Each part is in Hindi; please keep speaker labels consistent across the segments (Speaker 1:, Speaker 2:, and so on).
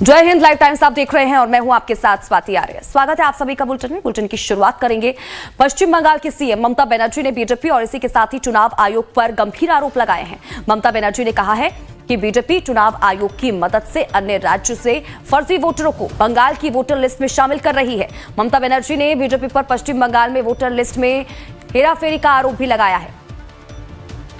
Speaker 1: जय हिंद, लाइव टाइम्स आप देख रहे हैं और मैं हूं आपके साथ स्वाति आर्य। स्वागत है आप सभी का बुलेटिन में। बुलेटिन की शुरुआत करेंगे। पश्चिम बंगाल की सीएम ममता बनर्जी ने बीजेपी और इसी के साथ ही चुनाव आयोग पर गंभीर आरोप लगाए हैं। ममता बनर्जी ने कहा है कि बीजेपी चुनाव आयोग की मदद से अन्य राज्यों से फर्जी वोटरों को बंगाल की वोटर लिस्ट में शामिल कर रही है। ममता बनर्जी ने बीजेपी पर पश्चिम बंगाल में वोटर लिस्ट में हेराफेरी का आरोप भी लगाया है।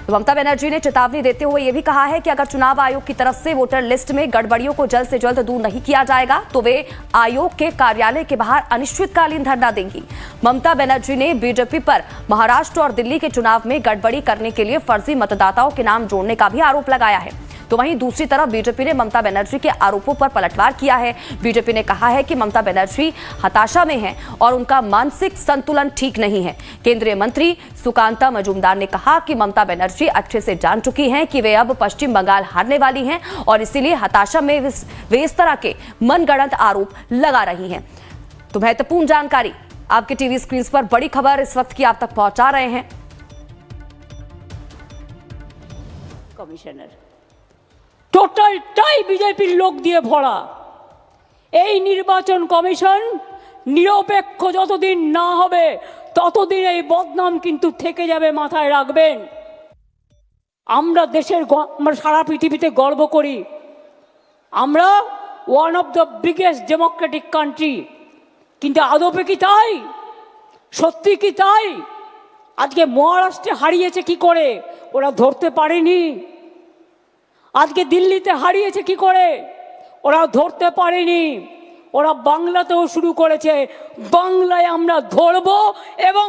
Speaker 1: तो ममता बनर्जी ने चेतावनी देते हुए यह भी कहा है कि अगर चुनाव आयोग की तरफ से वोटर लिस्ट में गड़बड़ियों को जल्द से जल्द दूर नहीं किया जाएगा तो वे आयोग के कार्यालय के बाहर अनिश्चितकालीन धरना देंगी। ममता बनर्जी ने बीजेपी पर महाराष्ट्र और दिल्ली के चुनाव में गड़बड़ी करने के लिए फर्जी मतदाताओं के नाम जोड़ने का भी आरोप लगाया है। तो वहीं दूसरी तरफ बीजेपी ने ममता बनर्जी के आरोपों पर पलटवार किया है। बीजेपी ने कहा है कि ममता बनर्जी हताशा में हैं और उनका मानसिक संतुलन ठीक नहीं है। केंद्रीय मंत्री सुकांता मजूमदार ने कहा कि ममता बनर्जी अच्छे से जान चुकी हैं कि वे अब पश्चिम बंगाल हारने वाली हैं और इसीलिए हताशा में वे इस तरह के मनगढ़ंत आरोप लगा रही हैं। तो महत्वपूर्ण जानकारी आपके टीवी स्क्रीन पर बड़ी खबर इस वक्त की आप तक पहुंचा रहे हैं।
Speaker 2: कमिश्नर টোটালটাই বিজেপির লোক দিয়ে ভরা। এই নির্বাচন কমিশন নিরপেক্ষ যতদিন না হবে ততদিন এই বদনাম কিন্তু থেকে যাবে, মাথায় রাখবেন। আমরা আমরা সারা পৃথিবীতে গর্ব করি, আমরা one of the biggest Democratic country, কিন্তু আদপে কি তাই? সত্যি কি তাই? আজকে মহারাষ্ট্রে হারিয়েছে কি করে? ওরা ধরতে পারেনি। আজকে দিল্লিতে হারিয়েছে কি করে? ওরা ধরতে পারেনি। ওরা বাংলাতেও শুরু করেছে, বাংলায় আমরা ধরব। এবং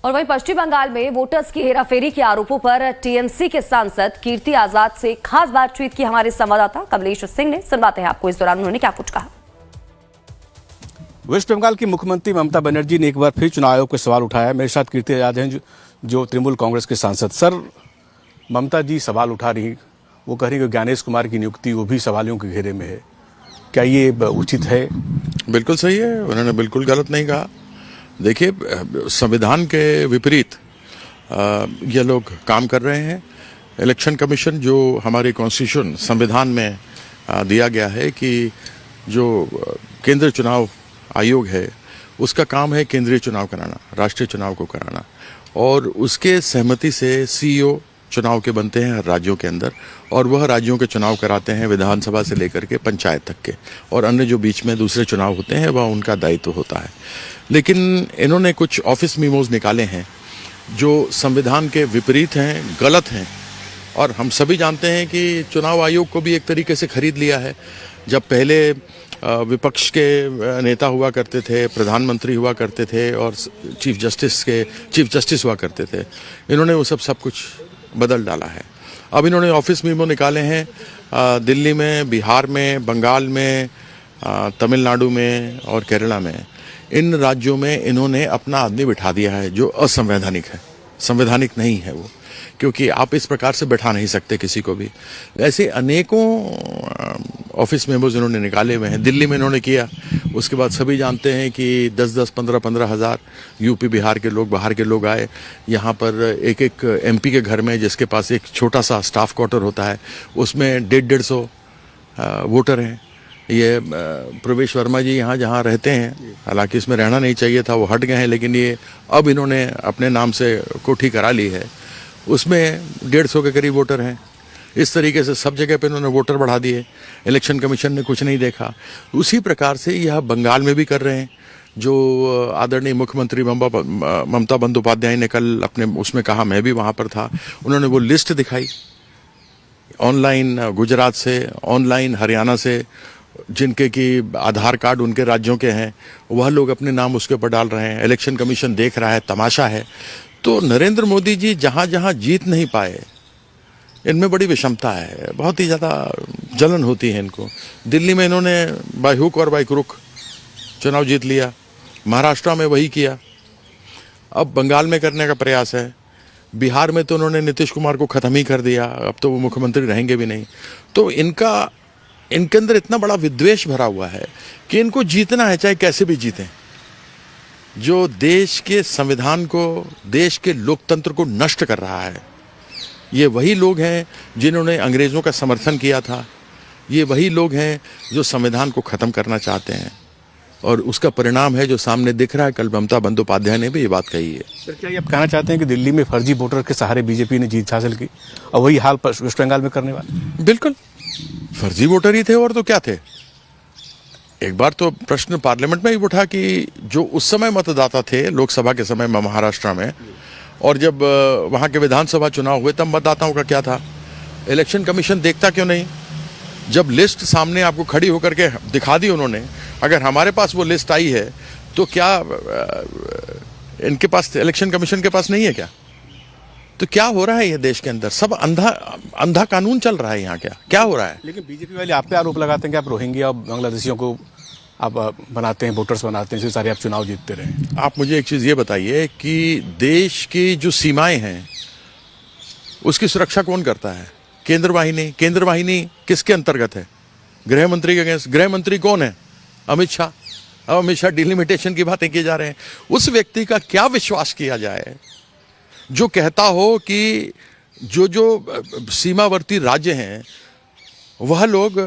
Speaker 1: और वहीं पश्चिम बंगाल में वोटर्स की हेराफेरी के आरोपों पर टीएमसी के सांसद कीर्ति आजाद से खास बातचीत की हमारे संवाददाता कमलेश सिंह ने। सुनवाते हैं आपको इस दौरान उन्होंने क्या कुछ कहा।
Speaker 3: वेस्ट बंगाल की मुख्यमंत्री ममता बनर्जी ने एक बार फिर चुनाव आयोग के सवाल उठाया। मेरे साथ कीर्ति आजाद हैं जो तृणमूल कांग्रेस के सांसद। सर, ममता जी सवाल उठा रही, वो कह रही कि ज्ञानेश कुमार की नियुक्ति वो भी सवालों के घेरे में है, क्या ये उचित है?
Speaker 4: बिल्कुल सही है, उन्होंने बिल्कुल गलत नहीं कहा। देखिए, संविधान के विपरीत ये लोग काम कर रहे हैं। इलेक्शन कमीशन जो हमारे कॉन्स्टिट्यूशन संविधान में दिया गया है कि जो केंद्रीय चुनाव आयोग है उसका काम है केंद्रीय चुनाव कराना, राष्ट्रीय चुनाव को कराना, और उसके सहमति से सीईओ चुनाव के बनते हैं हर राज्यों के अंदर, और वह राज्यों के चुनाव कराते हैं विधानसभा से लेकर के पंचायत तक के, और अन्य जो बीच में दूसरे चुनाव होते हैं वह उनका दायित्व होता है। लेकिन इन्होंने कुछ ऑफिस मीमोज निकाले हैं जो संविधान के विपरीत हैं, गलत हैं, और हम सभी जानते हैं कि चुनाव आयोग को भी एक तरीके से खरीद लिया है। जब पहले विपक्ष के नेता हुआ करते थे, प्रधानमंत्री हुआ करते थे और चीफ जस्टिस हुआ करते थे, इन्होंने वो सब कुछ बदल डाला है। अब इन्होंने ऑफिस मीमो निकाले हैं दिल्ली में, बिहार में, बंगाल में, तमिलनाडु में और केरला में। इन राज्यों में इन्होंने अपना आदमी बिठा दिया है जो असंवैधानिक है, संवैधानिक नहीं है वो, क्योंकि आप इस प्रकार से बैठा नहीं सकते किसी को भी। ऐसे अनेकों ऑफिस मेंबर्स इन्होंने निकाले हुए हैं। दिल्ली में इन्होंने किया, उसके बाद सभी जानते हैं कि 10-10, 15-15 हज़ार यूपी बिहार के लोग, बाहर के लोग आए यहाँ पर। एक एमपी के घर में जिसके पास एक छोटा सा स्टाफ क्वार्टर होता है उसमें 150-150 वोटर हैं। ये प्रवेश वर्मा जी यहाँ जहाँ रहते हैं, हालांकि इसमें रहना नहीं चाहिए था, वो हट गए हैं, लेकिन ये अब इन्होंने अपने नाम से कोठी करा ली है, उसमें 150 के करीब वोटर हैं। इस तरीके से सब जगह पे इन्होंने वोटर बढ़ा दिए। इलेक्शन कमीशन ने कुछ नहीं देखा। उसी प्रकार से यह बंगाल में भी कर रहे हैं, जो आदरणीय मुख्यमंत्री ममता बंदोपाध्याय ने कल अपने उसमें कहा, मैं भी वहाँ पर था, उन्होंने वो लिस्ट दिखाई ऑनलाइन गुजरात से, ऑनलाइन हरियाणा से, जिनके की आधार कार्ड उनके राज्यों के हैं, वह लोग अपने नाम उसके ऊपर डाल रहे हैं। इलेक्शन कमीशन देख रहा है, तमाशा है। तो नरेंद्र मोदी जी जहाँ जहाँ जीत नहीं पाए, इनमें बड़ी विषमता है, बहुत ही ज़्यादा जलन होती है इनको। दिल्ली में इन्होंने बाय हुक और बाय क्रुक चुनाव जीत लिया, महाराष्ट्र में वही किया, अब बंगाल में करने का प्रयास है। बिहार में तो उन्होंने नीतीश कुमार को ख़त्म ही कर दिया, अब तो वो मुख्यमंत्री रहेंगे भी नहीं। तो इनके अंदर इतना बड़ा विद्वेष भरा हुआ है कि इनको जीतना है, चाहे कैसे भी जीतें। जो देश के संविधान को, देश के लोकतंत्र को नष्ट कर रहा है, ये वही लोग हैं जिन्होंने अंग्रेज़ों का समर्थन किया था, ये वही लोग हैं जो संविधान को ख़त्म करना चाहते हैं, और उसका परिणाम है जो सामने दिख रहा है। कल ममता बंदोपाध्याय ने भी ये बात कही है।
Speaker 3: सर, क्या ये आप कहना चाहते हैं कि दिल्ली में फर्जी वोटर के सहारे बीजेपी ने जीत हासिल की और वही हाल वेस्ट बंगाल में करने वाले?
Speaker 4: बिल्कुल, फर्जी वोटर ही थे और तो क्या थे। एक बार तो प्रश्न पार्लियामेंट में ही उठा कि जो उस समय मतदाता थे लोकसभा के समय में महाराष्ट्र में, और जब वहाँ के विधानसभा चुनाव हुए तब मतदाताओं का क्या था। इलेक्शन कमीशन देखता क्यों नहीं? जब लिस्ट सामने आपको खड़ी होकर के दिखा दी उन्होंने, अगर हमारे पास वो लिस्ट आई है तो क्या इनके पास, इलेक्शन कमीशन के पास नहीं है क्या? तो क्या हो रहा है ये देश के अंदर? सब अंधा कानून चल रहा है यहाँ। क्या हो रहा है?
Speaker 3: लेकिन बीजेपी वाले आप पे आरोप लगाते हैं कि आप रोहिंग्या और बांग्लादेशियों को आप बनाते हैं, वोटर्स बनाते हैं, इसलिए सारे आप चुनाव जीतते रहे।
Speaker 4: आप मुझे एक चीज़ ये बताइए कि देश की जो सीमाएं हैं उसकी सुरक्षा कौन करता है? केंद्र वाहिनी। केंद्र वाहिनी किसके अंतर्गत है? गृह मंत्री के अगेंस्ट। गृह मंत्री कौन है? अमित शाह। अब अमित शाह डिलिमिटेशन की बातें किए जा रहे हैं। उस व्यक्ति का क्या विश्वास किया जाए जो कहता हो कि जो सीमावर्ती राज्य हैं वह लोग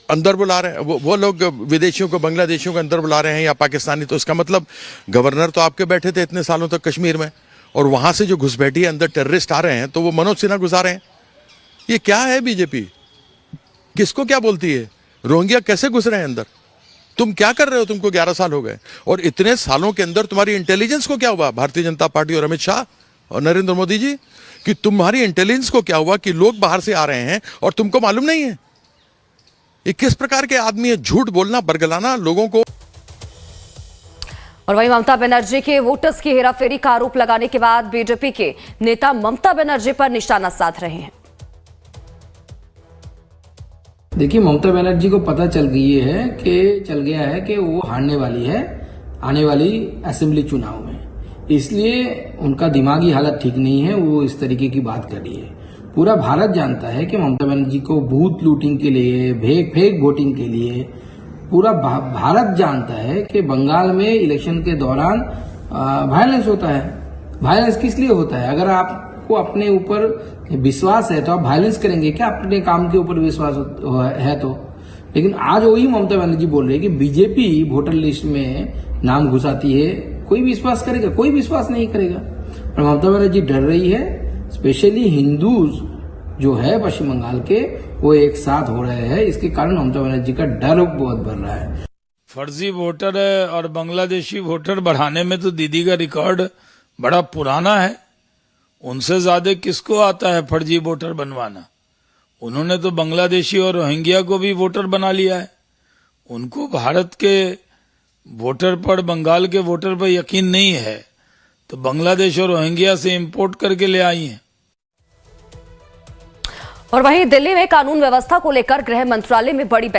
Speaker 4: अंदर बुला रहे हैं, वो लोग विदेशियों को, बांग्लादेशियों को अंदर बुला रहे हैं या पाकिस्तानी। तो इसका मतलब गवर्नर तो आपके बैठे थे इतने सालों तक कश्मीर में, और वहां से जो घुसपैठिए अंदर टेररिस्ट आ रहे हैं तो वो मनोज सिन्हा घुसा रहे हैं। ये क्या है बीजेपी? किसको क्या बोलती है? रोहिंग्या कैसे घुस रहे हैं अंदर? तुम क्या कर रहे हो? तुमको 11 साल हो गए, और इतने सालों के अंदर तुम्हारी इंटेलिजेंस को क्या हुआ? भारतीय जनता पार्टी और अमित शाह और नरेंद्र मोदी जी, कि तुम्हारी इंटेलिजेंस को क्या हुआ कि लोग बाहर से आ रहे हैं और तुमको मालूम नहीं है? ये किस प्रकार के आदमी है? झूठ बोलना, बरगलाना लोगों को।
Speaker 1: और वहीं ममता बनर्जी के वोटर्स की हेराफेरी का आरोप लगाने के बाद बीजेपी के नेता ममता बनर्जी पर निशाना साध रहे हैं।
Speaker 5: देखिए, ममता बनर्जी को पता चल गया है कि वो हारने वाली है आने वाली असेंबली चुनाव में, इसलिए उनका दिमागी हालत ठीक नहीं है। वो इस तरीके की बात कर रही है। पूरा भारत जानता है कि ममता बनर्जी को बूथ लूटिंग के लिए, फेक वोटिंग के लिए, पूरा भारत जानता है कि बंगाल में इलेक्शन के दौरान वायलेंस होता है। वायलेंस किस लिए होता है? अगर आपको अपने ऊपर विश्वास है तो आप वायलेंस करेंगे क्या? अपने काम के ऊपर विश्वास है तो। लेकिन आज वही ममता बनर्जी बोल रही है कि बीजेपी वोटर लिस्ट में नाम घुसाती है। कोई विश्वास करेगा? कोई विश्वास नहीं करेगा। और ममता बनर्जी डर रही है। स्पेशली हिंदूज जो है पश्चिम बंगाल के, वो एक साथ हो रहे हैं। इसके कारण ममता बनर्जी का डर बहुत बढ़ रहा है।
Speaker 6: फर्जी वोटर और बांग्लादेशी वोटर बढ़ाने में तो दीदी का रिकॉर्ड बड़ा पुराना है। उनसे ज्यादा किसको आता है फर्जी वोटर बनवाना? उन्होंने तो बांग्लादेशी और रोहिंग्या को भी वोटर बना लिया है। उनको भारत के वोटर पर, बंगाल के वोटर पर यकीन नहीं है, तो बांग्लादेश और रोहिंग्या से इंपोर्ट करके ले आई हैं।
Speaker 1: और वहीं दिल्ली में कानून व्यवस्था को लेकर गृह मंत्रालय में बड़ी